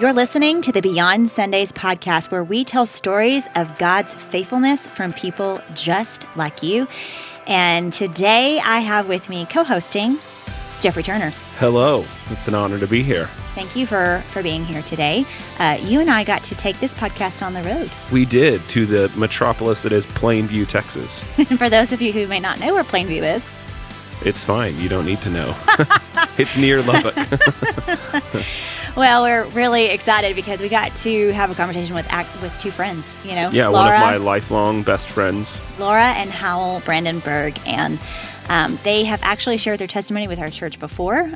You're listening to the Beyond Sundays podcast, where we tell stories of God's faithfulness from people just like you. And today I have with me co-hosting Jeffrey Turner. Hello. It's an honor to be here. Thank you for being here today. You and I got to take this podcast on the road. We did, to the metropolis that is Plainview, Texas. And for those of you who may not know where Plainview is, it's fine. You don't need to know. It's near Lubbock. Well, we're really excited because we got to have a conversation with two friends, you know. Yeah, Laura, one of my lifelong best friends. Laura and Howell Brandenburg, and they have actually shared their testimony with our church before.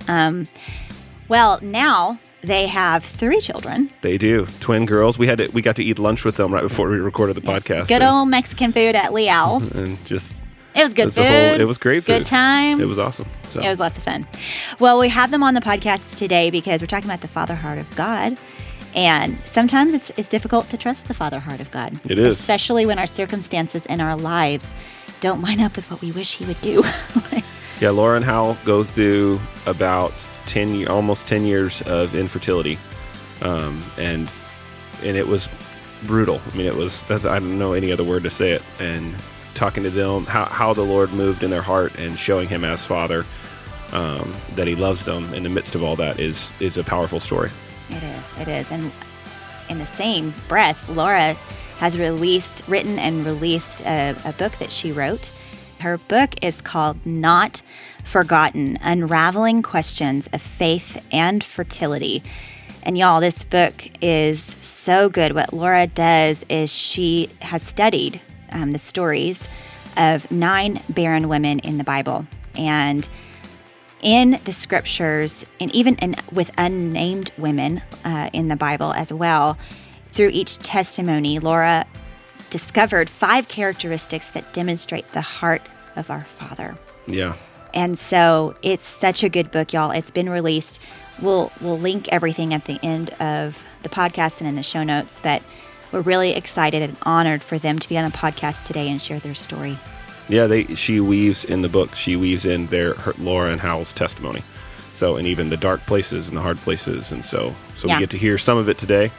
Well, now they have 3 children. They do. Twin girls. We got to eat lunch with them right before we recorded the podcast. Good old Mexican food at Leal's. And just... It was good food. It was great food. Good time. It was awesome. So. It was lots of fun. Well, we have them on the podcast today because we're talking about the Father heart of God. And sometimes it's difficult to trust the Father heart of God. It is. Especially when our circumstances in our lives don't line up with what we wish He would do. Yeah, Laura and Howell go through about almost 10 years of infertility. And it was brutal. I mean, I don't know any other word to say it. And talking to them, how the Lord moved in their heart and showing Him as Father, that He loves them in the midst of all that is a powerful story. It is. And in the same breath, Laura has written and released a book that she wrote. Her book is called Not Forgotten: Unraveling Questions of Faith and Fertility. And y'all, this book is so good. What Laura does is she has studied the stories of 9 barren women in the Bible. And in the scriptures, and even with unnamed women in the Bible as well, through each testimony, Laura discovered 5 characteristics that demonstrate the heart of our Father. Yeah. And so it's such a good book, y'all. It's been released. We'll link everything at the end of the podcast and in the show notes, but we're really excited and honored for them to be on the podcast today and share their story. Yeah, she weaves in the book. She weaves in Laura and Howell's testimony. So, and even the dark places and the hard places, and so we get to hear some of it today,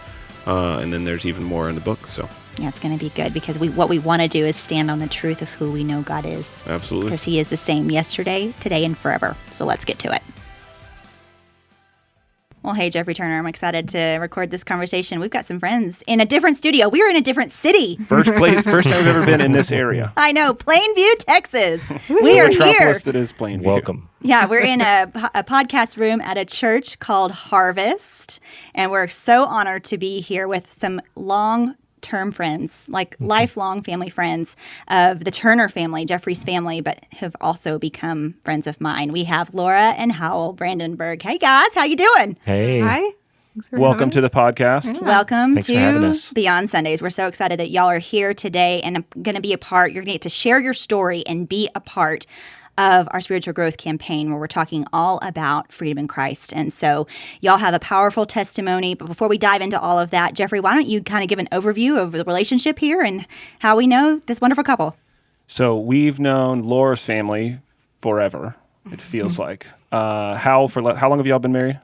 and then there's even more in the book. So yeah, it's going to be good because what we want to do is stand on the truth of who we know God is. Absolutely, because He is the same yesterday, today, and forever. So let's get to it. Well, hey, Jeffrey Turner, I'm excited to record this conversation. We've got some friends in a different studio. We are in a different city. First time I've ever been in this area. I know, Plainview, Texas. We are here. Metropolis that is Plainview. Welcome. Yeah, we're in a podcast room at a church called Harvest, and we're so honored to be here with some long-term friends, like lifelong family friends of the Turner family, Jeffrey's family, but have also become friends of mine. We have Laura and Howell Brandenburg. Hey guys, how you doing? Hey. Hi. Welcome to the podcast. Yeah. Welcome Thanks for having to us. Beyond Sundays. We're so excited that y'all are here today and I'm going to be a part. You're going to get to share your story and be a part of our spiritual growth campaign where we're talking all about freedom in Christ. And so y'all have a powerful testimony. But before we dive into all of that, Jeffrey, why don't you kind of give an overview of the relationship here and how we know this wonderful couple? So we've known Laura's family forever, it feels like. How long have y'all been married?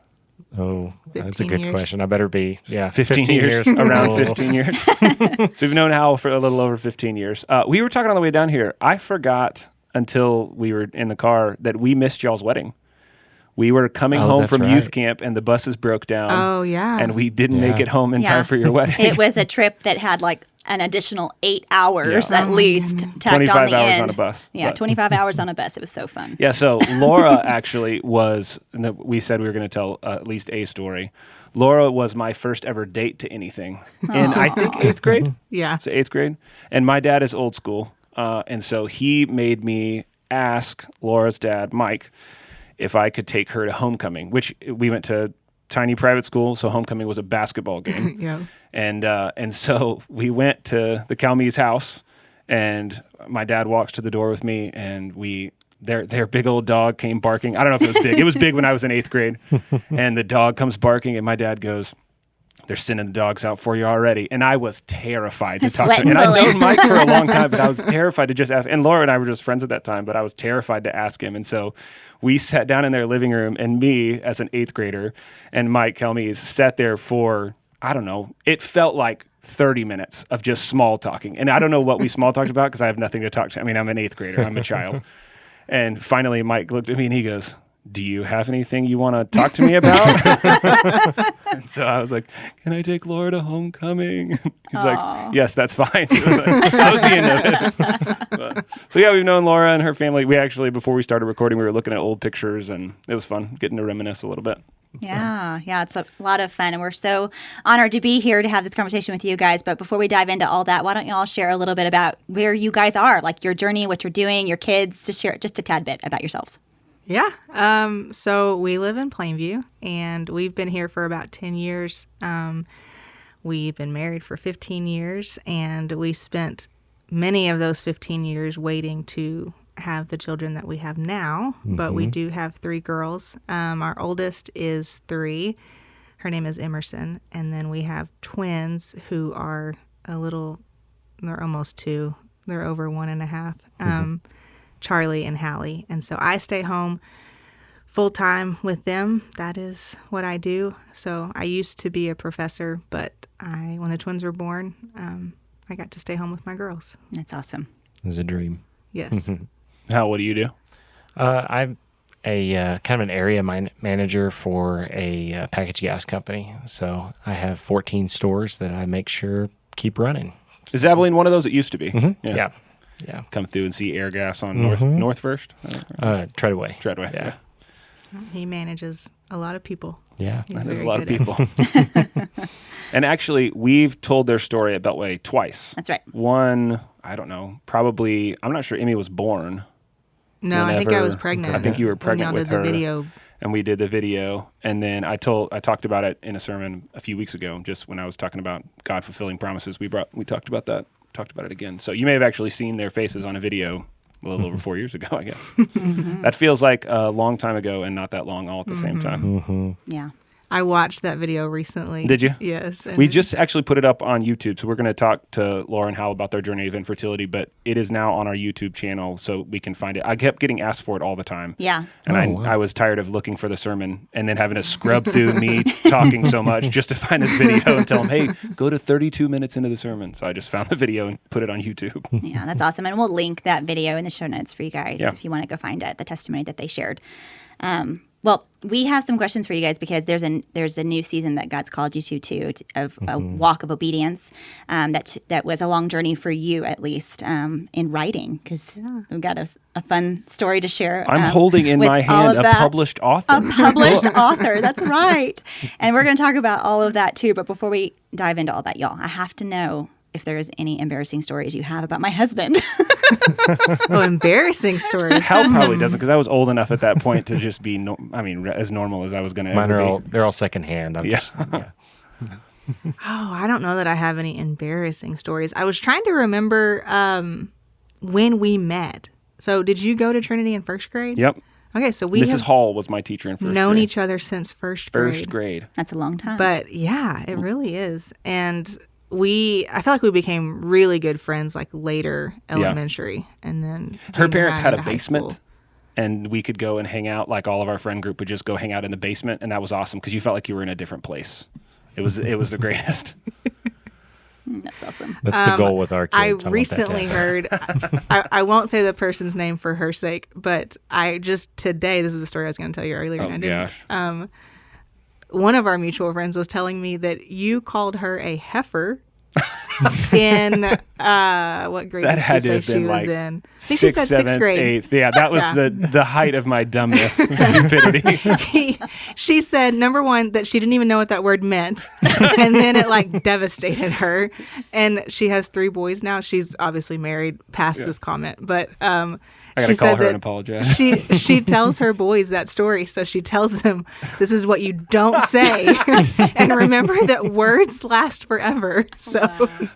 Oh, that's a 15 good years. question. I better be, 15 years. Around 15 years. So we've known Howell for a little over 15 years. We were talking on the way down here. I forgot until we were in the car that we missed y'all's wedding. We were coming home from youth camp and the buses broke down. Oh, yeah. And we didn't make it home in time for your wedding. It was a trip that had like an additional 8 hours at least tacked 25 on the hours end. on a bus. Yeah, But- 25 hours on a bus. It was so fun. Yeah, so Laura actually was, we said we were going to tell at least a story. Laura was my first ever date to anything in, I think, 8th grade. Yeah. So 8th grade. And my dad is old school. And so he made me ask Laura's dad, Mike, if I could take her to homecoming, which we went to tiny private school, so homecoming was a basketball game. Yeah. And so we went to the Calme's house, and my dad walks to the door with me, and their big old dog came barking. I don't know if it was big. It was big when I was in 8th grade. And the dog comes barking, and my dad goes, they're sending the dogs out for you already. And I was terrified to talk to him. Sweating And I'd known bullets. Mike for a long time, but I was terrified to just ask. And Laura and I were just friends at that time, but I was terrified to ask him. And so we sat down in their living room, and me as an 8th grader and Mike Helmies sat there for, I don't know, it felt like 30 minutes of just small talking. And I don't know what we small talked about because I have nothing to talk to. I mean, I'm an 8th grader. I'm a child. And finally, Mike looked at me and he goes, do you have anything you want to talk to me about? And so I was like, can I take Laura to homecoming? He's like, yes, that's fine. That was the end of it. So yeah, we've known Laura and her family. We actually, before we started recording, we were looking at old pictures, and it was fun getting to reminisce a little bit. Yeah, it's a lot of fun. And we're so honored to be here to have this conversation with you guys. But before we dive into all that, why don't you all share a little bit about where you guys are, like your journey, what you're doing, your kids, to share just a tad bit about yourselves. Yeah. So we live in Plainview, and we've been here for about 10 years. We've been married for 15 years, and we spent many of those 15 years waiting to have the children that we have now. But we do have 3 girls. Our oldest is 3. Her name is Emerson. And then we have twins who are they're almost 2. They're over 1.5. Charlie and Hallie. And so I stay home full time with them. That is what I do. So I used to be a professor, but when the twins were born, I got to stay home with my girls. That's awesome. It's a dream. Yes. Hal, what do you do? I'm a kind of an area manager for a packaged gas company. So I have 14 stores that I make sure keep running. Is Abilene one of those? It used to be. Yeah. Come through and see Air Gas on North First? Treadway. Treadway, Yeah. He manages a lot of people. Yeah. He's That is a very lot of good at it. people. And actually, we've told their story at Beltway twice. That's right. One, I don't know, probably, I'm not sure Emmy was born. No, I think I was Whenever- pregnant. I think you were pregnant when y'all with did her. the video. And we did the video. And then I talked about it in a sermon a few weeks ago, just when I was talking about God fulfilling promises. We talked about that, talked about it again. So you may have actually seen their faces on a video a little over 4 years ago, I guess. That feels like a long time ago and not that long all at the same time. Yeah. I watched that video recently. Did you? Yes. And We just actually put it up on YouTube, so we're going to talk to Laura and Howell about their journey of infertility, but it is now on our YouTube channel, so we can find it. I kept getting asked for it all the time. Yeah. And I was tired of looking for the sermon and then having to scrub through me talking so much just to find this video and tell them, hey, go to 32 minutes into the sermon. So I just found the video and put it on YouTube. Yeah, that's awesome. And we'll link that video in the show notes for you guys Yeah. if you want to go find it, the testimony that they shared. Well, we have some questions for you guys because there's a new season that God's called you to of a walk of obedience. That was a long journey for you, at least, in writing, because we've got a fun story to share. I'm holding in with my all hand of a that. published author. A published author. That's right. And we're going to talk about all of that too. But before we dive into all that, y'all, I have to know if there is any embarrassing stories you have about my husband. Oh, embarrassing stories. Hal probably doesn't, because I was old enough at that point to just be, as normal as I was going to Mine ever are be. they're all secondhand. I'm just Oh, I don't know that I have any embarrassing stories. I was trying to remember when we met. So did you go to Trinity in first grade? Yep. Okay, so we Mrs. have Hall was my teacher in first known grade. each other since first grade. First grade. That's a long time. But yeah, it really is. And I feel like we became really good friends like later elementary. And then Her junior parents high had a into high basement, school. and we could go and hang out. Like all of our friend group would just go hang out in the basement, and that was awesome because you felt like you were in a different place. It was the greatest. That's awesome. that's the goal with our kids. I want that to recently happen. heard, I won't say the person's name for her sake, but I just today, this is a story I was going to tell you earlier. Oh, and I didn't. gosh. One of our mutual friends was telling me that you called her a heifer in what grade That did had she to say have she been was like in? I think she said 6th, 7th, sixth grade. 8th. Yeah, that was the height of my dumbness and stupidity. She said, number one, that she didn't even know what that word meant. And then it like devastated her. And she has 3 boys now. She's obviously married past this comment. But I got to call her and apologize. She tells her boys that story. So she tells them, this is what you don't say. And remember that words last forever. So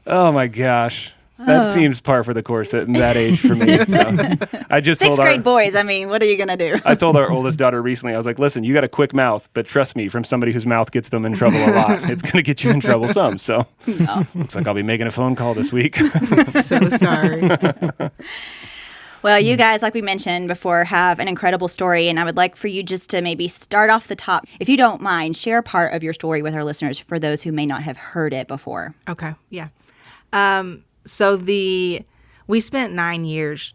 Oh my gosh. That seems par for the course at that age for me. So I just Sixth told grade boys. I mean, what are you going to do? I told our oldest daughter recently, I was like, listen, you got a quick mouth, but trust me, from somebody whose mouth gets them in trouble a lot, it's going to get you in trouble some. So looks like I'll be making a phone call this week. So sorry. Well, you guys, like we mentioned before, have an incredible story, and I would like for you just to maybe start off the top. If you don't mind, share part of your story with our listeners for those who may not have heard it before. Okay, yeah. So we spent 9 years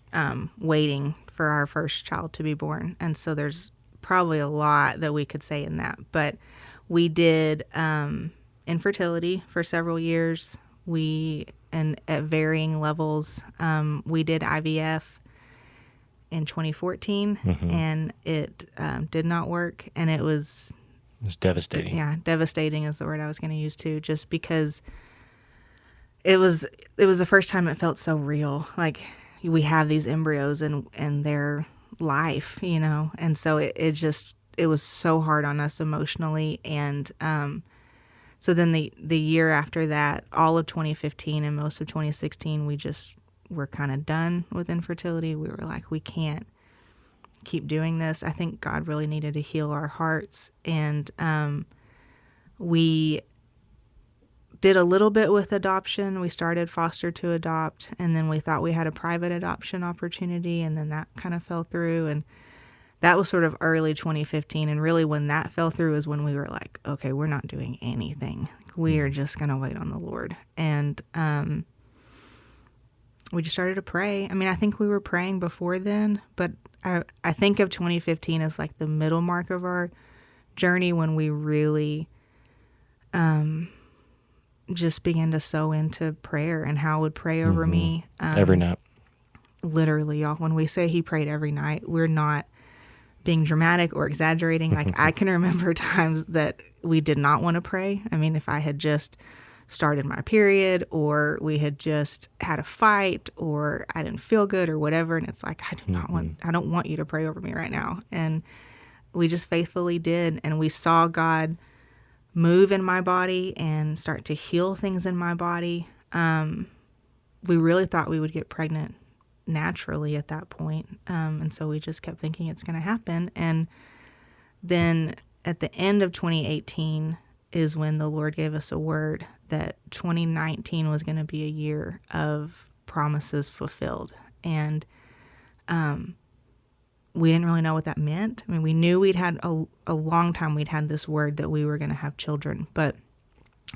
waiting for our first child to be born, and so there's probably a lot that we could say in that. But we did infertility for several years. And at varying levels, we did IVF in 2014, and it did not work, and it was devastating. Yeah, devastating is the word I was going to use too, just because it was the first time it felt so real. Like we have these embryos and their life, and so it was so hard on us emotionally, and so then the year after that, all of 2015 and most of 2016, we just were kind of done with infertility. We were like, we can't keep doing this. I think God really needed to heal our hearts. And we did a little bit with adoption. We started foster to adopt, and then we thought we had a private adoption opportunity, and then that kind of fell through. And that was sort of early 2015. And really when that fell through is when we were like, okay, we're not doing anything. We are just going to wait on the Lord. And we just started to pray. I mean, I think we were praying before then, but I think of 2015 as like the middle mark of our journey when we really just began to sow into prayer, and Hal would pray over me. Every night. Literally, y'all. When we say he prayed every night, we're not being dramatic or exaggerating. Like I can remember times that we did not want to pray. I mean, if I had just started my period, or we had just had a fight, or I didn't feel good or whatever, and it's like, I don't want you to pray over me right now. And we just faithfully did, and we saw God move in my body and start to heal things in my body. We really thought we would get pregnant naturally at that point. And so we just kept thinking it's going to happen. And then at the end of 2018 is when the Lord gave us a word that 2019 was going to be a year of promises fulfilled. And we didn't really know what that meant. I mean, we knew we'd had a long time we'd had this word that we were going to have children, but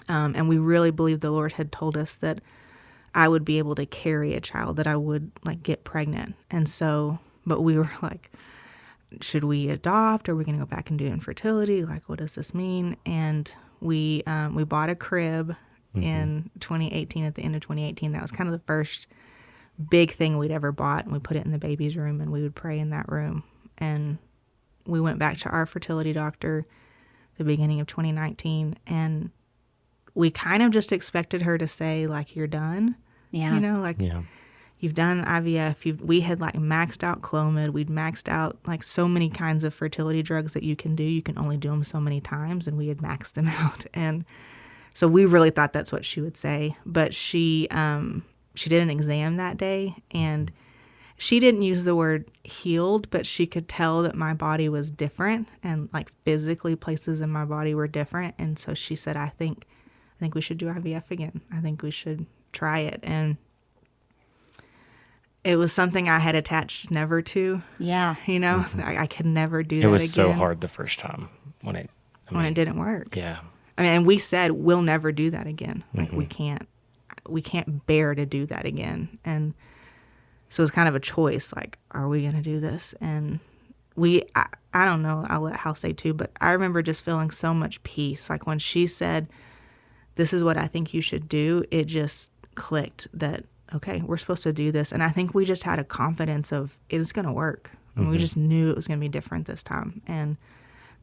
and we really believed the Lord had told us that I would be able to carry a child, that I would like get pregnant. And so, but we were like, should we adopt? Are we going to go back and do infertility? Like, what does this mean? And we bought a crib in 2018, at the end of 2018. That was kind of the first big thing we'd ever bought. And we put it in the baby's room, and we would pray in that room. And we went back to our fertility doctor the beginning of 2019, and we kind of just expected her to say, like, you're done. Yeah. You've done IVF. We had like maxed out Clomid. We'd maxed out like so many kinds of fertility drugs that you can do. You can only do them so many times, and we had maxed them out. And so we really thought that's what she would say. But she did an exam that day, and she didn't use the word healed, but she could tell that my body was different, and like physically places in my body were different. And so she said, I think we should do IVF again. I think we should try it. And it was something I had attached never to. Yeah. I could never do that again. It was so hard the first time when it didn't work. Yeah. I mean, and we said, we'll never do that again. Like we can't bear to do that again. And so it was kind of a choice. Like, are we going to do this? And I don't know, I'll let Hal say too, but I remember just feeling so much peace. Like when she said, this is what I think you should do, it just clicked that, okay, we're supposed to do this. And I think we just had a confidence of it was going to work. And we just knew it was going to be different this time. And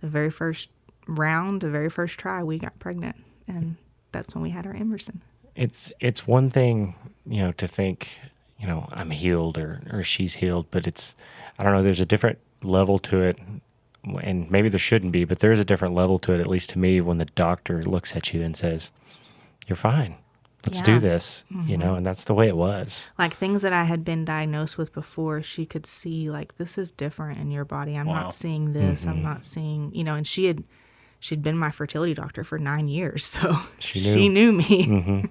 the very first round, the very first try, we got pregnant. And that's when we had our Emerson. It's one thing, to think, I'm healed or she's healed, but I don't know, there's a different level to it. And maybe there shouldn't be, but there's a different level to it, at least to me, when the doctor looks at you and says, you're fine. let's Yeah. do this, and that's the way it was. Like things that I had been diagnosed with before, she could see like, this is different in your body. I'm Wow. not seeing this. I'm not seeing, and she'd been my fertility doctor for 9 years. So she knew me.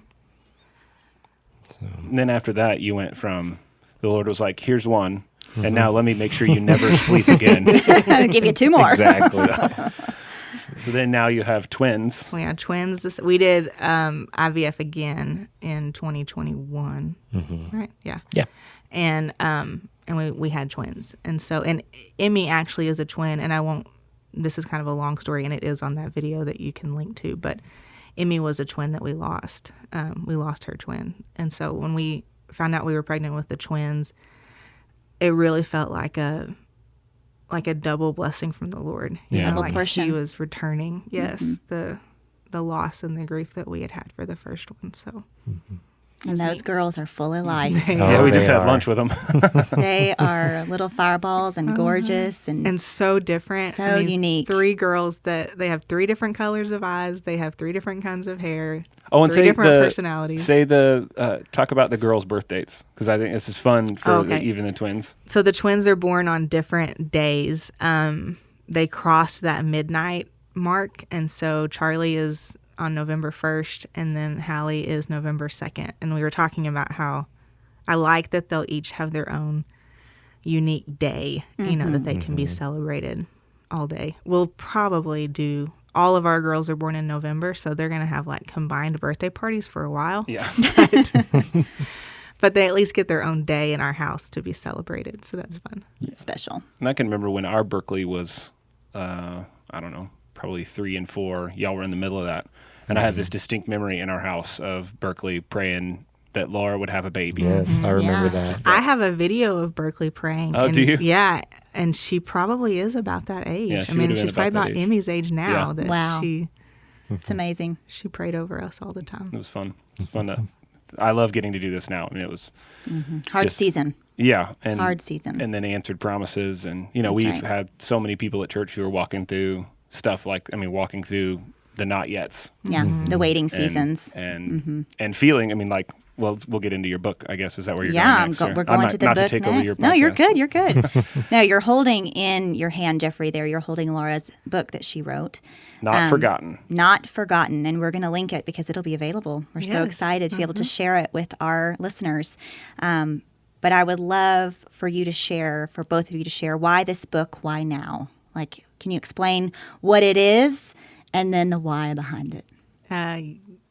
And then after that, you went from the Lord was like, here's one. And now let me make sure you never sleep again. I'll give you 2 more. Exactly. So then now you have twins. We had twins. We did IVF again in 2021. Right? Yeah. Yeah. And we had twins. And Emmy actually is a twin, and this is kind of a long story, and it is on that video that you can link to, but Emmy was a twin that we lost. We lost her twin. And so when we found out we were pregnant with the twins, it really felt like a double blessing from the Lord. Yeah. Double Like portion. He was returning, yes, the loss and the grief that we had for the first one. So And those girls are full of life. Yeah, we they just had are. lunch with them. They are little fireballs and gorgeous and so different. So unique. 3 girls that they have 3 different colors of eyes. They have 3 different kinds of hair. Oh, and 3 say different the personalities. talk about the girls' birth dates, because I think this is fun for Okay. even the twins. So the twins are born on different days. They crossed that midnight mark, and so Charlie is on November 1st, and then Hallie is November 2nd. And we were talking about how I like that they'll each have their own unique day, that they can be celebrated all day. We'll probably do, all of our girls are born in November, so they're going to have like combined birthday parties for a while. Yeah. But they at least get their own day in our house to be celebrated, so that's fun. special. And I can remember when our Berkeley was, I don't know, probably 3 and 4. Y'all were in the middle of that. And I have this distinct memory in our house of Berkeley praying that Laura would have a baby. Yes, I remember Yeah. that. I have a video of Berkeley praying. Oh, and do you? Yeah, and she probably is about that age. Yeah, she I mean, would've been she's probably about that about age. Emmy's age now. Yeah. That Wow. she It's amazing. prayed over us all the It time. was fun. It's fun to. I love getting to do this now. I mean, it was Hard Just- season. and Hard season. and then answered promises, and That's we've right. had so many people at church who are walking through stuff walking through the not yets Yeah, the waiting and- seasons. and feeling. I mean, like, well, we'll get into your book. I guess is that where you're Yeah, going next? or- we're I'm going not, to the not book to take next. over your. No, you're podcast. good. You're good. No, you're holding in your hand, Jeffrey. There, you're holding Laura's book that she wrote. Not forgotten. Not forgotten, and we're going to link it because it'll be available. We're so Yes. excited to be able to share it with our listeners. But I would love for both of you to share why this book, why now? Like, can you explain what it is and then the why behind it?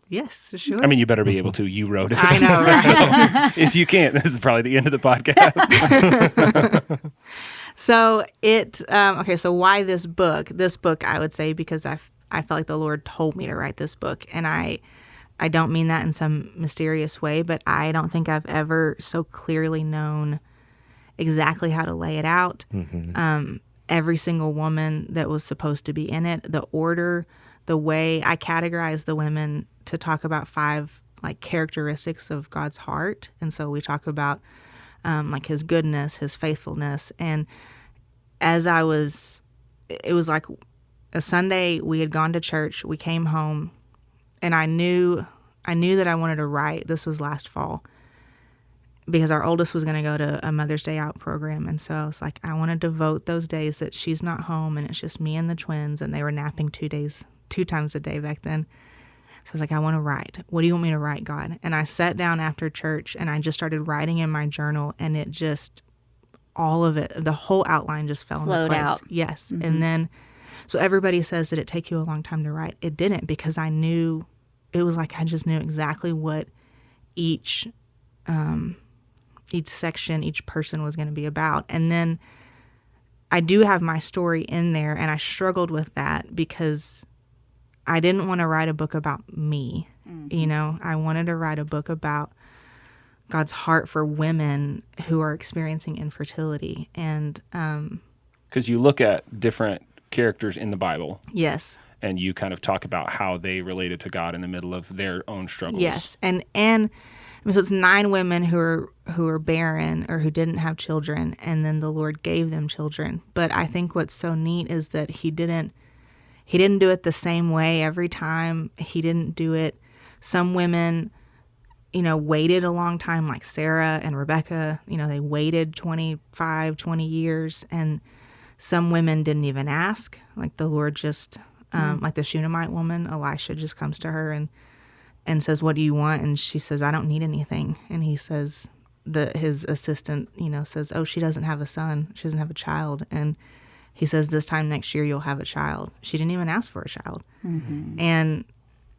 Yes, sure. I mean, you better be able to. You wrote it. I know, right? If you can't, this is probably the end of the podcast. So so why this book? This book, I would say, because I felt like the Lord told me to write this book, and I don't mean that in some mysterious way, but I don't think I've ever so clearly known exactly how to lay it out. Every single woman that was supposed to be in it, the order, the way I categorize the women to talk about 5 like characteristics of God's heart, and so we talk about like His goodness, His faithfulness, and it was like a Sunday. We had gone to church, we came home, and I knew that I wanted to write. This was last fall, because our oldest was going to go to a Mother's Day Out program, and so I was like, I want to devote those days that she's not home and it's just me and the twins, and they were napping 2 times a day back then. So I was like, I want to write. What do you want me to write, God? And I sat down after church and I just started writing in my journal, and it just, all of it, the whole outline just fell into Flowed place. out. Yes. And then, so everybody says, did it take you a long time to write? It didn't, because I knew, it was like I just knew exactly what each section, each person was going to be about. And then I do have my story in there, and I struggled with that because I didn't want to write a book about me. I wanted to write a book about God's heart for women who are experiencing infertility. And Because you look at different characters in the Bible, yes, and you kind of talk about how they related to God in the middle of their own struggles. yes, and I mean, so it's 9 women who are barren or who didn't have children, and then the Lord gave them children. But I think what's so neat is that He didn't do it the same way every time. He didn't do it. Some women waited a long time, like Sarah and Rebecca. They waited 25, 20 years, and some women didn't even ask. Like the Lord just, like the Shunammite woman, Elisha just comes to her and says, "What do you want?" And she says, "I don't need anything." And he says, his assistant, says, "Oh, she doesn't have a son. She doesn't have a child." And he says, "This time next year, you'll have a child." She didn't even ask for a child. Mm-hmm.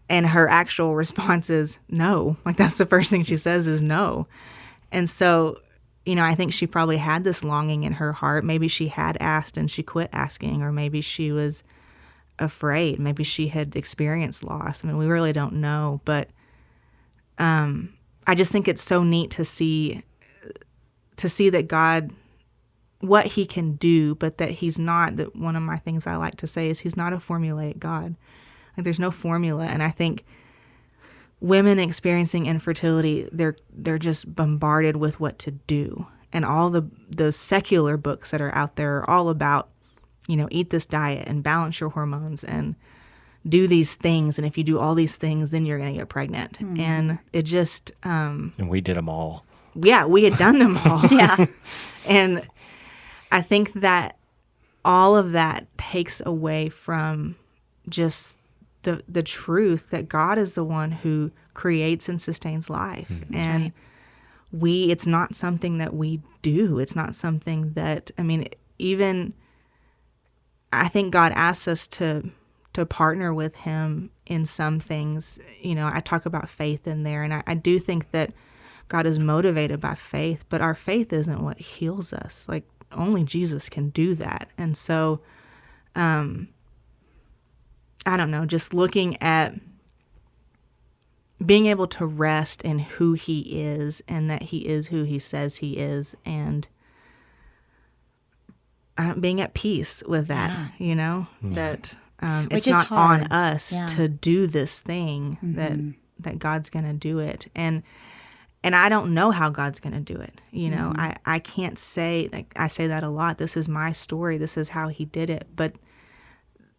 And her actual response is no. Like that's the first thing she says is no. And so, I think she probably had this longing in her heart. Maybe she had asked and she quit asking, or maybe she was afraid. Maybe she had experienced loss. I mean, we really don't know. But I just think it's so neat to see that God, what he can do, but that he's not, that one of my things I like to say is he's not a formulaic God. Like there's no formula. And I think women experiencing infertility, they're just bombarded with what to do. And all the secular books that are out there are all about, eat this diet and balance your hormones and do these things. And if you do all these things, then you're going to get pregnant. Mm. And it just... and we did them all. Yeah, we had done them all. Yeah. And I think that all of that takes away from just the truth that God is the one who creates and sustains life. Mm-hmm. And right. It's not something that we do. It's not something that, even I think God asks us to partner with him in some things. I talk about faith in there, and I do think that God is motivated by faith, but our faith isn't what heals us. Like only Jesus can do that. And so, I don't know, just looking at being able to rest in who he is and that he is who he says he is, and being at peace with that, that it's not hard on us to do this thing, mm-hmm. that God's going to do it. And I don't know how God's going to do it. Mm-hmm. I can't say, like I say that a lot, this is my story, this is how he did it, but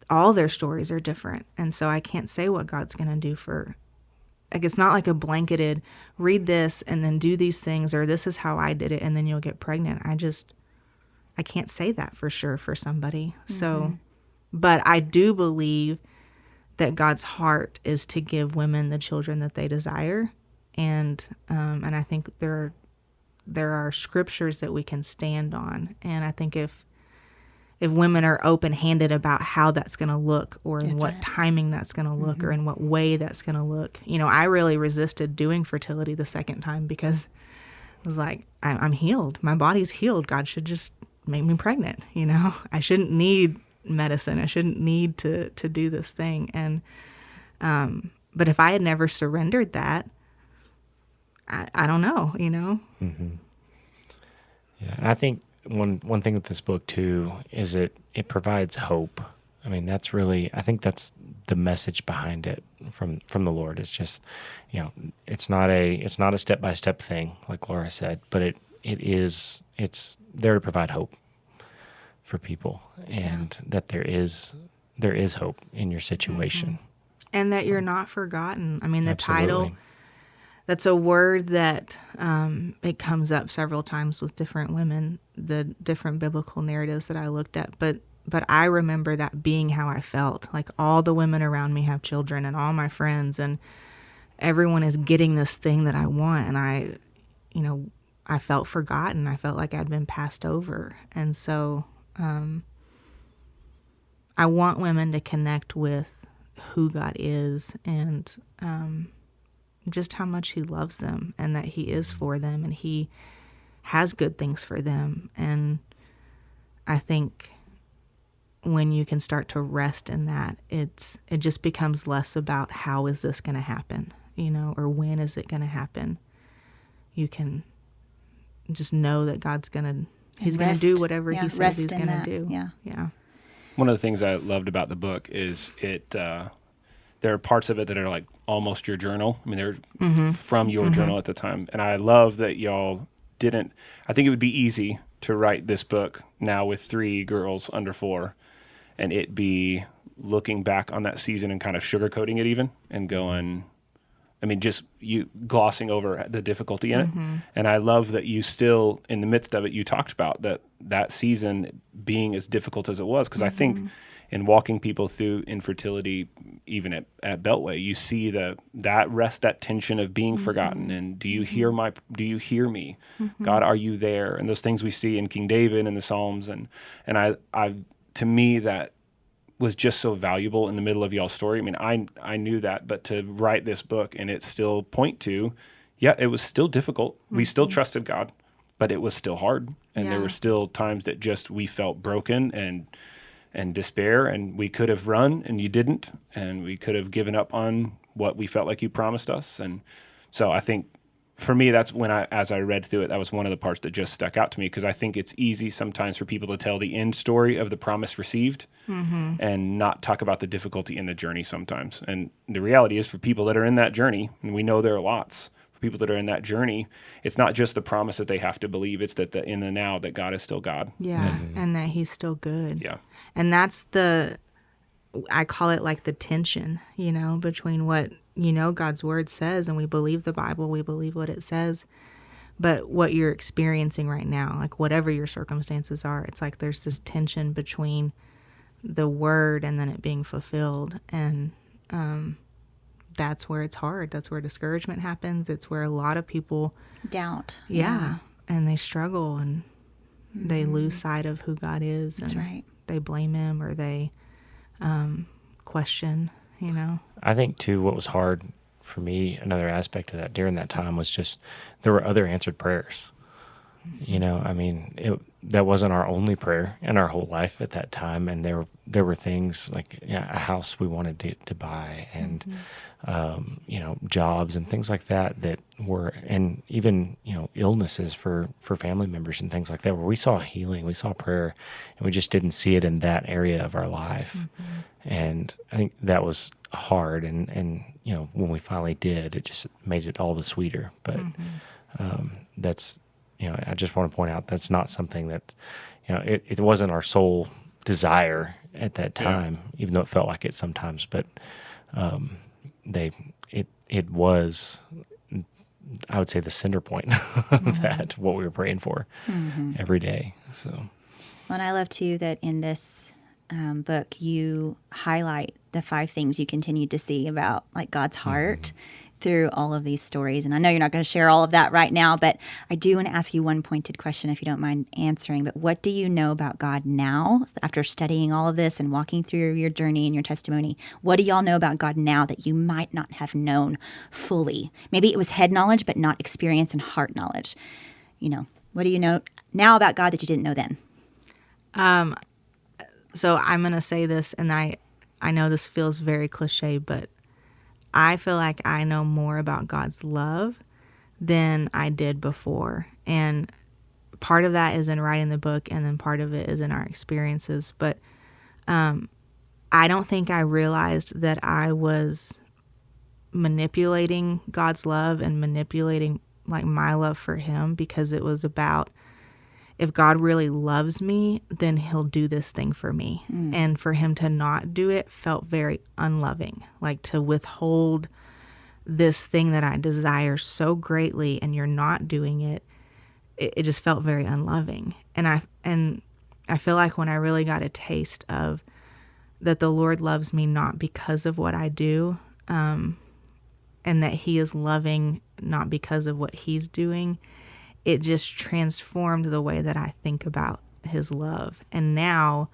all their stories are different. And so I can't say what God's going to do it's not like a blanketed, read this and then do these things, or this is how I did it and then you'll get pregnant. I can't say that for sure for somebody. Mm-hmm. So, but I do believe that God's heart is to give women the children that they desire. And I think there are scriptures that we can stand on. And I think if women are open-handed about how that's going to look, or in what timing that's going to look, mm-hmm. or in what way that's going to look. I really resisted doing fertility the second time because I was like, I'm healed. My body's healed. God should just make me pregnant. I shouldn't need medicine. I shouldn't need to do this thing. And but if I had never surrendered that, I don't know, Mm-hmm. Yeah, and I think one thing with this book too is it provides hope. That's really, I think that's the message behind it from the Lord. It's just, it's not a step-by-step thing like Laura said, but it's there to provide hope for people, and that there is hope in your situation, mm-hmm. and that you're not forgotten. The Absolutely. Title, that's a word that it comes up several times with different women, the different biblical narratives that I looked at. But I remember that being how I felt. Like all the women around me have children, and all my friends, and everyone is getting this thing that I want. And I felt forgotten. I felt like I'd been passed over. And so I want women to connect with who God is, and just how much he loves them, and that he is for them, and he has good things for them. And I think when you can start to rest in that, it just becomes less about how is this going to happen, or when is it going to happen. You can just know that God's he's going to do whatever he says he's going to do. Yeah. Yeah. One of the things I loved about the book is there are parts of it that are like almost your journal. They're mm-hmm. from your mm-hmm. journal at the time. And I love that y'all didn't, I think it would be easy to write this book now with 3 girls under 4 and it be looking back on that season and kind of sugarcoating it even and going, I mean, just you glossing over the difficulty in it. And I love that you still, in the midst of it, you talked about that season being as difficult as it was. Because I think in walking people through infertility, even at Beltway, you see that tension of being forgotten. And do you hear me? God, are you there? And those things we see in King David and the Psalms. And I to me, that was just so valuable in the middle of y'all's story. I mean, I knew that, but to write this book and it still point to, it was still difficult. We still trusted God, but it was still hard. And there were still times that just we felt broken and despair, and we could have run and you didn't, and we could have given up on what we felt like you promised us. And so I think for me, that's when as I read through it, that was one of the parts that just stuck out to me, because I think it's easy sometimes for people to tell the end story of the promise received and not talk about the difficulty in the journey sometimes. And the reality is, for people that are in that journey, and we know there are lots, for people that are in that journey, it's not just the promise that they have to believe, it's that in the now that God is still God. Yeah, and that he's still good. Yeah. And that's I call it like the tension, between what, God's word says, and we believe the Bible, we believe what it says, but what you're experiencing right now, like whatever your circumstances are, it's like there's this tension between the word and then it being fulfilled. And that's where it's hard. That's where discouragement happens. It's where a lot of people doubt. Yeah. And they struggle and they lose sight of who God is. That's and right. They blame him or they question, I think too, what was hard for me, another aspect of that during that time was just there were other answered prayers. I mean, that wasn't our only prayer in our whole life at that time, and there were things like a house we wanted to buy, and jobs and things like that were, and even illnesses for family members and things like that, where we saw healing, we saw prayer, and we just didn't see it in that area of our life. And I think that was hard, and when we finally did, it just made it all the sweeter. But that's, I just want to point out that's not something that, it wasn't our sole desire at that time, even though it felt like it sometimes. But it was, I would say, the center point of that, what we were praying for every day. So, Well, and I love too that in this book you highlight the 5 things you continue to see about like God's heart through all of these stories. And I know you're not going to share all of that right now, but I do want to ask you one pointed question, if you don't mind answering. But what do you know about God now, after studying all of this and walking through your journey and your testimony? What do y'all know about God now that you might not have known fully? Maybe it was head knowledge, but not experience and heart knowledge. What do you know now about God that you didn't know then? So I'm going to say this, and I know this feels very cliche, but I feel like I know more about God's love than I did before. And part of that is in writing the book, and then part of it is in our experiences. But I don't think I realized that I was manipulating God's love and manipulating like my love for him, because it was about, if God really loves me, then he'll do this thing for me. And for him to not do it felt very unloving, like to withhold this thing that I desire so greatly and you're not doing it. It just felt very unloving. And I feel like when I really got a taste of that the Lord loves me not because of what I do, and that he is loving not because of what he's doing, it just transformed the way that I think about his love. And now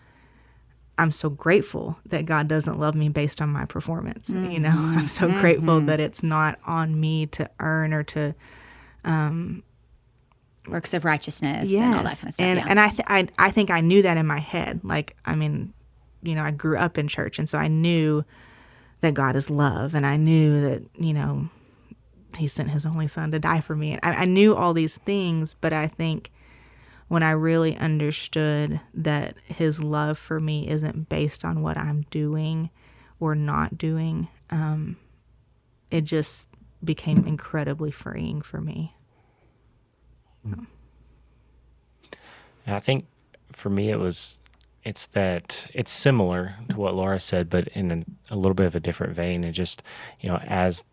I'm so grateful that God doesn't love me based on my performance. I'm so grateful that it's not on me to earn or to Works of righteousness and all that kind of stuff. And I think I knew that in my head. Like, I mean, I grew up in church, and so I knew that God is love, and I knew that, he sent his only son to die for me. And I knew all these things, but I think when I really understood that his love for me isn't based on what I'm doing or not doing, it just became incredibly freeing for me. I think for me it's similar to what Laura said, but in a little bit of a different vein. And just, as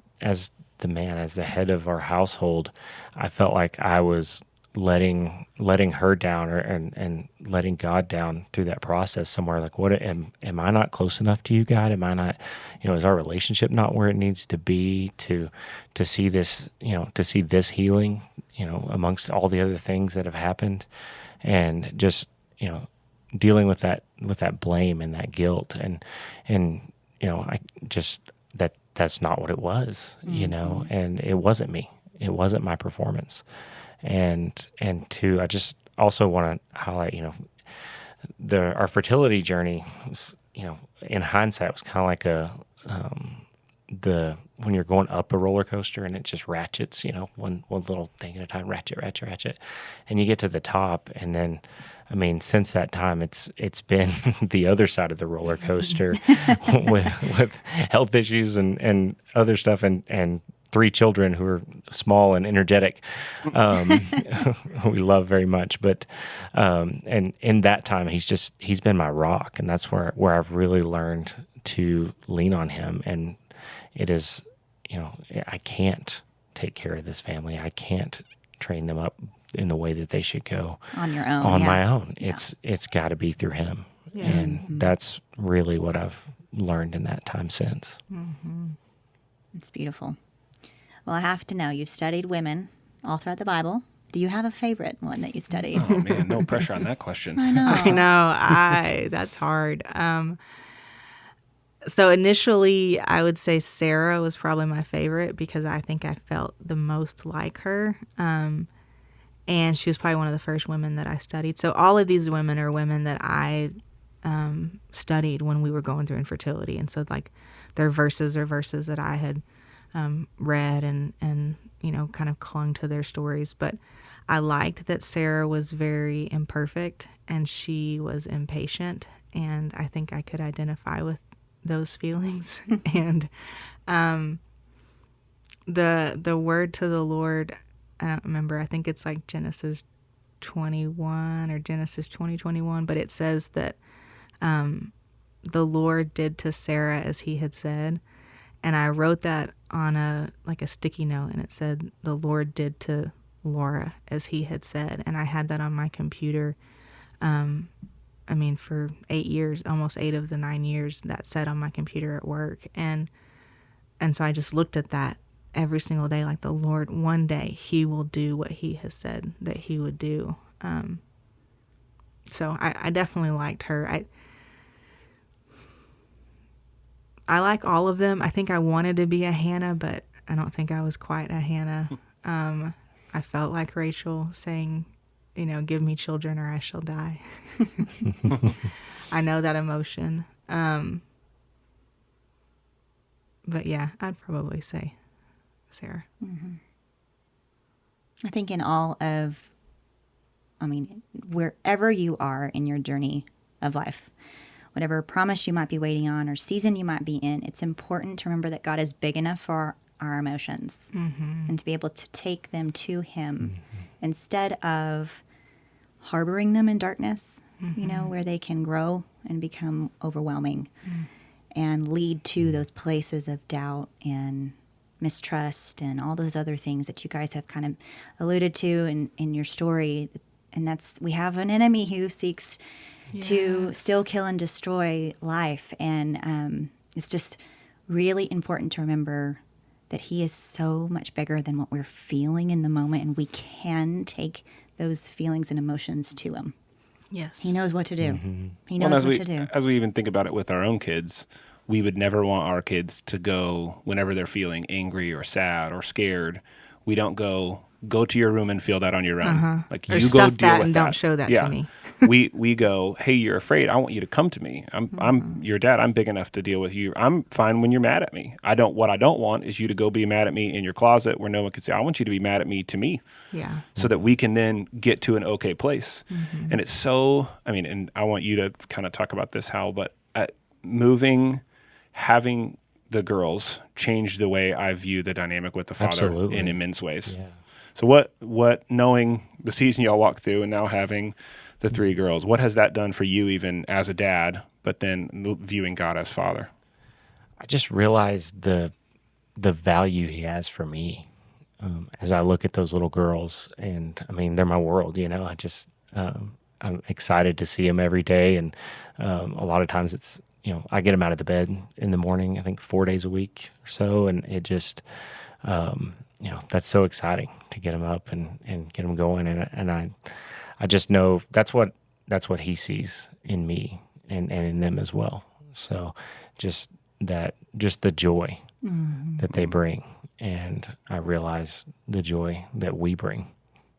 the man, as the head of our household, I felt like I was letting her down, and letting God down through that process somewhere. Like, what am I not close enough to you, God? Am I not, is our relationship not where it needs to be to see this, to see this healing, amongst all the other things that have happened, and just, dealing with that blame and that guilt, and I just, that's not what it was, and it wasn't me. It wasn't my performance. And two, I just also want to highlight, our fertility journey, in hindsight, was kind of like when you're going up a roller coaster and it just ratchets, one little thing at a time, ratchet, and you get to the top, and then, since that time, it's been the other side of the roller coaster with health issues and other stuff, and 3 children who are small and energetic, we love very much. But and in that time, he's been my rock, and that's where I've really learned to lean on him. And it is, I can't take care of this family. I can't train them up in the way that they should go on your own. On my own. Yeah. It's got to be through him, and that's really what I've learned in that time since. Mm-hmm. It's beautiful. Well, I have to know, you've studied women all throughout the Bible. Do you have a favorite one that you studied? Oh, man, no pressure on that question. I know. That's hard. So initially, I would say Sarah was probably my favorite because I think I felt the most like her. And she was probably one of the first women that I studied. So all of these women are women that I studied when we were going through infertility. And so, like, their verses are verses that I had read and kind of clung to their stories. But I liked that Sarah was very imperfect and she was impatient, and I think I could identify with those feelings. And the word to the Lord, I don't remember, I think it's like Genesis 21 or Genesis 20:21, but it says that the Lord did to Sarah as he had said. And I wrote that on a sticky note, and it said, the Lord did to Laura as he had said. And I had that on my computer, for 8 years, almost 8 of the 9 years, that sat on my computer at work. And so I just looked at that every single day, like, the Lord, one day he will do what he has said that he would do. So I definitely liked her. I like all of them. I think I wanted to be a Hannah, but I don't think I was quite a Hannah. I felt like Rachel saying, give me children or I shall die. I know that emotion. But yeah, I'd probably say Sarah. Mm-hmm. I think in all of, wherever you are in your journey of life, whatever promise you might be waiting on or season you might be in, it's important to remember that God is big enough for our emotions, and to be able to take them to him instead of harboring them in darkness, where they can grow and become overwhelming and lead to those places of doubt and mistrust and all those other things that you guys have kind of alluded to in your story. And we have an enemy who seeks to still kill and destroy life. And it's just really important to remember that he is so much bigger than what we're feeling in the moment, and we can take those feelings and emotions to him. Yes. He knows what to do. He knows what to do. As we even think about it with our own kids, we would never want our kids to go whenever they're feeling angry or sad or scared. We don't go to your room and feel that on your own. Like, or you stuff go deal that with and that. Don't show that to me. we go, hey, you're afraid. I want you to come to me. I'm your dad. I'm big enough to deal with you. I'm fine when you're mad at me. What I don't want is you to go be mad at me in your closet where no one can see. I want you to be mad at me to me. Yeah. So that we can then get to an okay place. And it's so, and I want you to kind of talk about this, Howell, but having the girls change the way I view the dynamic with the father in immense ways. Yeah. So what knowing the season y'all walked through and now having the 3 girls, what has that done for you even as a dad, but then viewing God as father? I just realized the the value he has for me. As I look at those little girls, and I mean, they're my world, I just, I'm excited to see them every day. And a lot of times it's, I get them out of the bed in the morning, I think 4 days a week or so. And it just, that's so exciting to get them up and get them going. And I just know that's what he sees in me and in them as well. So just the joy that they bring. And I realize the joy that we bring.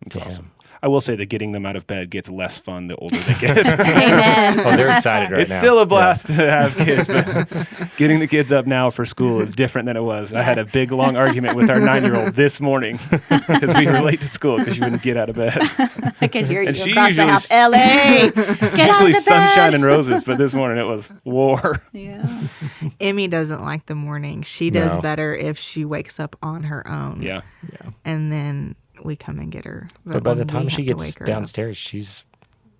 That's awesome. I will say that getting them out of bed gets less fun the older they get. Amen. Oh, they're excited right now. It's still a blast to have kids, but getting the kids up now for school is different than it was. I had a big, long argument with our 9-year-old this morning because we were late to school because she wouldn't get out of bed. I could hear you And she across the usually house. LA, get out of Usually the bed. sunshine and roses, but this morning it was war. Yeah. Emmy doesn't like the morning. She does No. better if she wakes up on her own. Yeah. And then we come and get her. But by the when time we she have to gets wake her up- downstairs, she's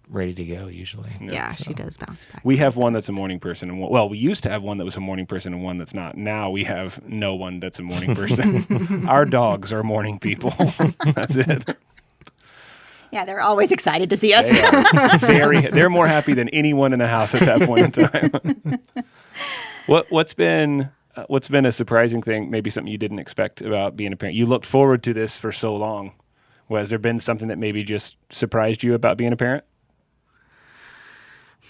ready to go usually. Yeah, she does bounce back. We have one that's a morning person. And we used to have one that was a morning person and one that's not. Now we have no one that's a morning person. Our dogs are morning people. That's it. Yeah, they're always excited to see us. They are they're more happy than anyone in the house at that point in time. What's been a surprising thing, maybe something you didn't expect about being a parent? You looked forward to this for so long. Has there been something that maybe just surprised you about being a parent?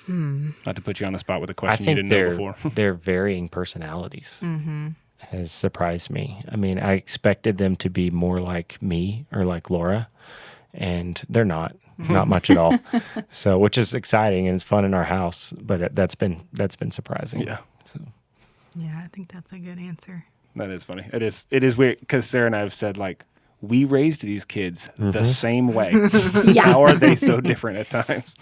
Not to put you on the spot with a I question you think didn't know before. their varying personalities has surprised me. I mean, I expected them to be more like me or like Laura, and they're not much at all. So, which is exciting and it's fun in our house, but that's been surprising. Yeah. So. Yeah, I think that's a good answer. That is funny. It is weird because Sarah and I have said, like, we raised these kids the same way. Yeah. How are they so different at times?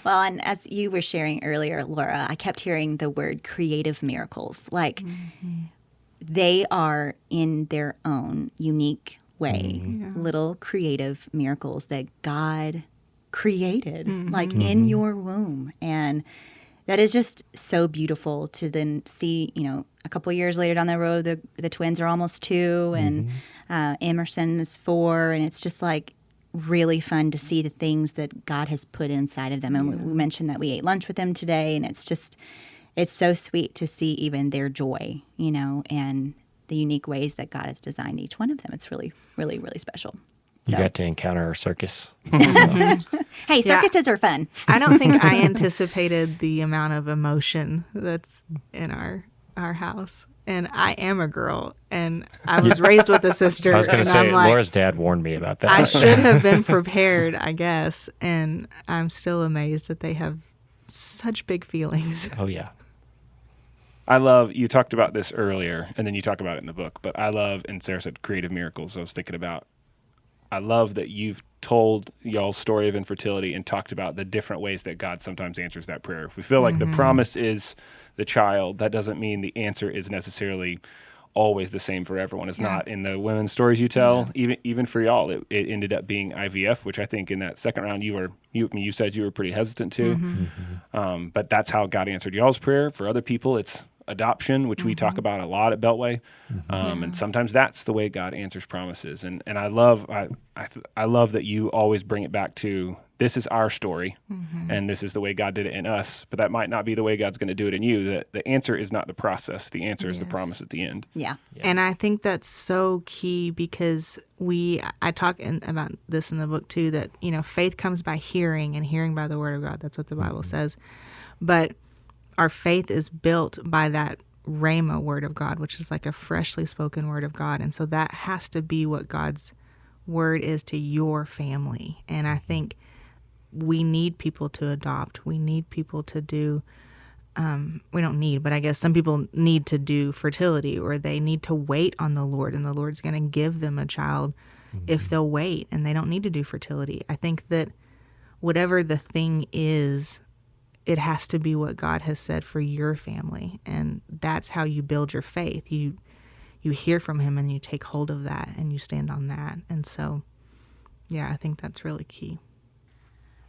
Well, and as you were sharing earlier, Laura, I kept hearing the word creative miracles. Like they are in their own unique way, little creative miracles that God created, like in your womb. And that is just so beautiful to then see, a couple of years later down the road, the twins are almost 2 and Emerson is 4. And it's just like really fun to see the things that God has put inside of them. And we mentioned that we ate lunch with them today. And it's so sweet to see even their joy, and the unique ways that God has designed each one of them. It's really, really, really special. You So. got to encounter a circus. Hey, circuses are fun. I don't think I anticipated the amount of emotion that's in our house. And I am a girl, and I was raised with a sister. I was going and to say, I'm like, Laura's dad warned me about that. I should have been prepared, I guess. And I'm still amazed that they have such big feelings. Oh, yeah. I love, you talked about this earlier, and then you talk about it in the book, but I love, and Sarah said creative miracles. I was thinking about, I love that you've told y'all's story of infertility and talked about the different ways that God sometimes answers that prayer. If we feel like the promise is the child, that doesn't mean the answer is necessarily always the same for everyone. It's not in the women's stories you tell. Even for y'all, it ended up being IVF, which I think in that second round you said you were pretty hesitant to. But that's how God answered y'all's prayer. For other people, it's adoption, which we talk about a lot at Beltway, and sometimes that's the way God answers promises. And I love that you always bring it back to, this is our story, and this is the way God did it in us. But that might not be the way God's going to do it in you. The answer is not the process. The answer is the promise at the end. Yeah. And I think that's so key because I talk about this in the book too, that, faith comes by hearing and hearing by the word of God. That's what the Bible says. But our faith is built by that rhema word of God, which is like a freshly spoken word of God. And so that has to be what God's word is to your family. And I think we need people to adopt. We need people to do, we don't need, but I guess some people need to do fertility, or they need to wait on the Lord, and the Lord's going to give them a child if they'll wait, and they don't need to do fertility. I think that whatever the thing is, it has to be what God has said for your family, and that's how you build your faith. You hear from him and you take hold of that and you stand on that. And so, yeah, I think that's really key.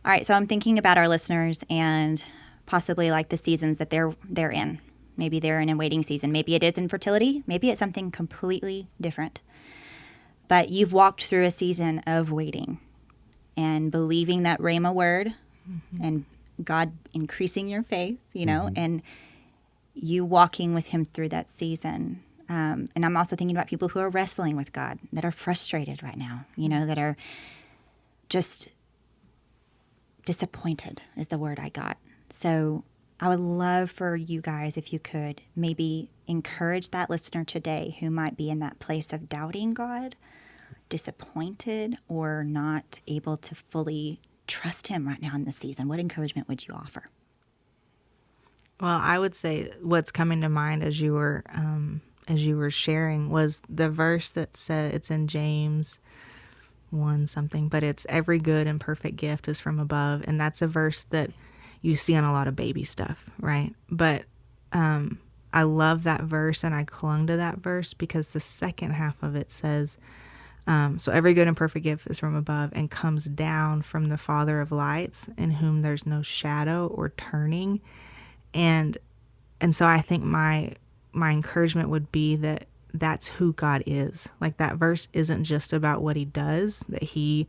All right, so I'm thinking about our listeners and possibly like the seasons that they're in Maybe they're in a waiting season. Maybe it is infertility. Maybe it's something completely different. But you've walked through a season of waiting and believing that Rhema word and God increasing your faith, and you walking with him through that season. And I'm also thinking about people who are wrestling with God, that are frustrated right now, that are just disappointed is the word I got. So I would love for you guys, if you could, maybe encourage that listener today who might be in that place of doubting God, disappointed, or not able to fully trust him right now in this season. What encouragement would you offer? Well, I would say what's coming to mind as you were sharing was the verse that said, it's in James 1 something, but it's every good and perfect gift is from above. And that's a verse that you see on a lot of baby stuff, right? But I love that verse, and I clung to that verse because the second half of it says, so every good and perfect gift is from above and comes down from the Father of lights, in whom there's no shadow or turning. And so I think my encouragement would be that that's who God is. Like, that verse isn't just about what he does, that he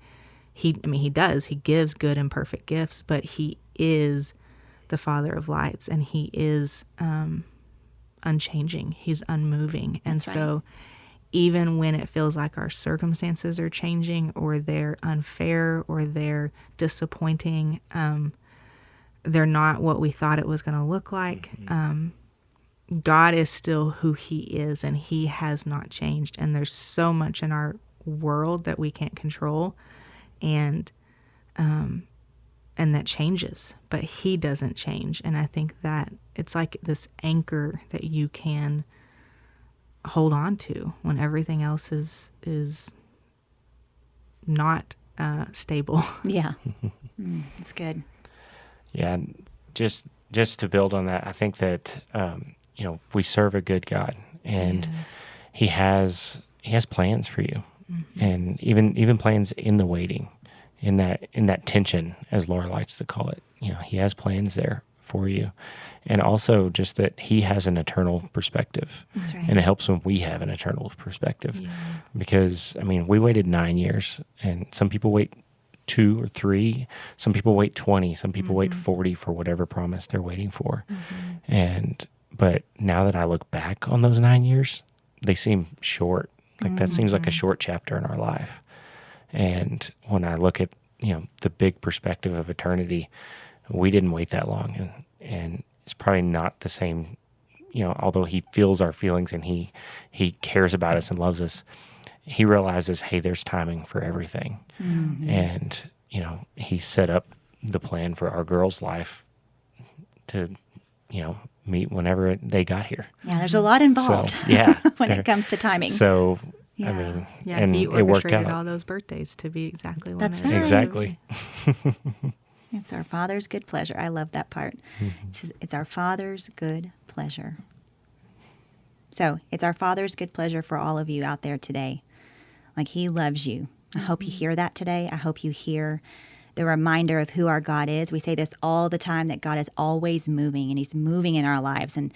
does, he gives good and perfect gifts, but he is the Father of lights, and he is unchanging. He's unmoving. And so even when it feels like our circumstances are changing, or they're unfair, or they're disappointing, they're not what we thought it was going to look like, God is still who he is, and he has not changed. And there's so much in our world that we can't control, and that changes, but he doesn't change. And I think that it's like this anchor that you can hold on to when everything else is not stable. Yeah. That's good. Yeah. Just to build on that, I think that, we serve a good God, and he has plans for you, and even plans in the waiting, in that tension, as Laura likes to call it. He has plans there for you, and also just that he has an eternal perspective. That's right. And it helps when we have an eternal perspective, because we waited 9 years, and some people wait 2 or 3, some people wait 20, some people wait 40 for whatever promise they're waiting for. But now that I look back on those 9 years, they seem short. Like that seems like a short chapter in our life. And when I look at, the big perspective of eternity, we didn't wait that long. And it's probably not the same, although he feels our feelings and he cares about us and loves us, he realizes, hey, there's timing for everything. And, he set up the plan for our girls' life to, meet whenever they got here. Yeah, there's a lot involved. So, when it comes to timing. So, Yeah. and he it worked orchestrated out. all those birthdays to be exactly when That's they were. right. Exactly. It's our Father's good pleasure. I love that part. It says, it's our Father's good pleasure. So it's our Father's good pleasure for all of you out there today. Like, he loves you. I hope you hear that today. I hope you hear the reminder of who our God is. We say this all the time, that God is always moving, and he's moving in our lives. And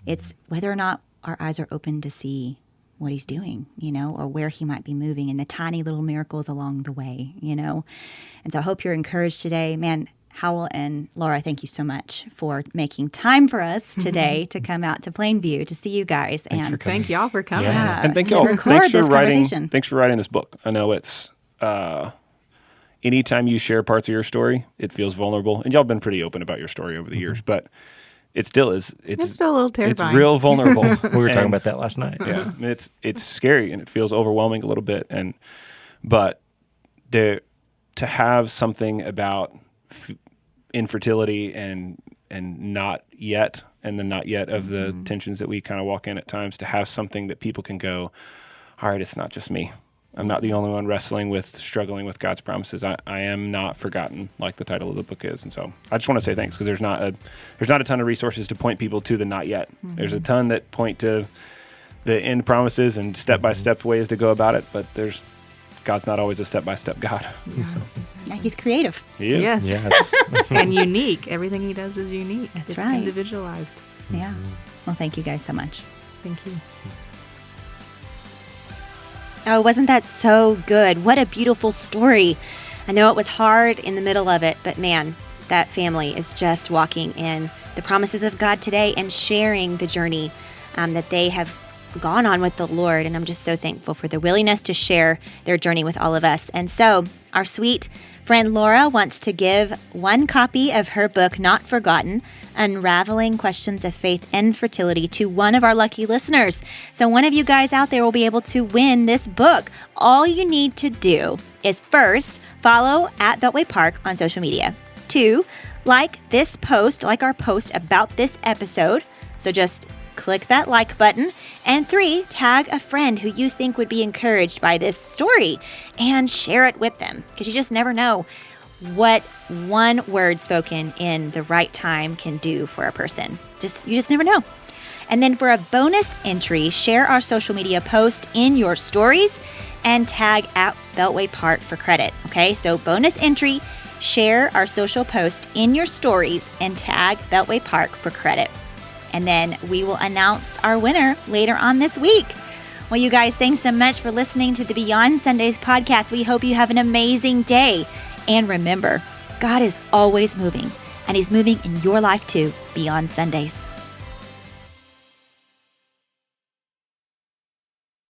it's whether or not our eyes are open to see what he's doing, or where he might be moving, and the tiny little miracles along the way, And so I hope you're encouraged today. Man, Howell and Laura, thank you so much for making time for us today to come out to Plainview to see you guys. Thanks for coming. Thank y'all for coming. Yeah. And thank to y'all. record this conversation. Thanks for writing this book. I know it's anytime you share parts of your story, it feels vulnerable. And y'all have been pretty open about your story over the years, but it still is. It's still a little terrifying. It's real vulnerable. We were talking about that last night. Yeah, it's scary, and it feels overwhelming a little bit. But to have something about infertility and not yet, and the not yet of the tensions that we kind of walk in at times, to have something that people can go, all right, it's not just me. I'm not the only one struggling with God's promises. I am not forgotten, like the title of the book is. And so I just want to say thanks, because there's not a ton of resources to point people to the not yet. There's a ton that point to the end promises and step-by-step ways to go about it, but God's not always a step-by-step God. Yeah, he's creative. He is. Yes. Yes. And unique. Everything he does is unique. That's it's right. individualized. Yeah. Well, thank you guys so much. Thank you. Oh, wasn't that so good? What a beautiful story. I know it was hard in the middle of it, but man, that family is just walking in the promises of God today and sharing the journey that they have gone on with the Lord. And I'm just so thankful for the willingness to share their journey with all of us. And so our sweet friend Laura wants to give one copy of her book, Not Forgotten, Unraveling Questions of Faith and Fertility, to one of our lucky listeners. So one of you guys out there will be able to win this book. All you need to do is first follow at Beltway Park on social media. 2, like this post, like our post about this episode. So just click that like button. And 3, tag a friend who you think would be encouraged by this story and share it with them, because you just never know what one word spoken in the right time can do for a person. You just never know. And then for a bonus entry, share our social media post in your stories and tag at Beltway Park for credit. Okay, so bonus entry, share our social post in your stories and tag Beltway Park for credit. And then we will announce our winner later on this week. Well, you guys, thanks so much for listening to the Beyond Sundays podcast. We hope you have an amazing day. And remember, God is always moving, and He's moving in your life too, beyond Sundays.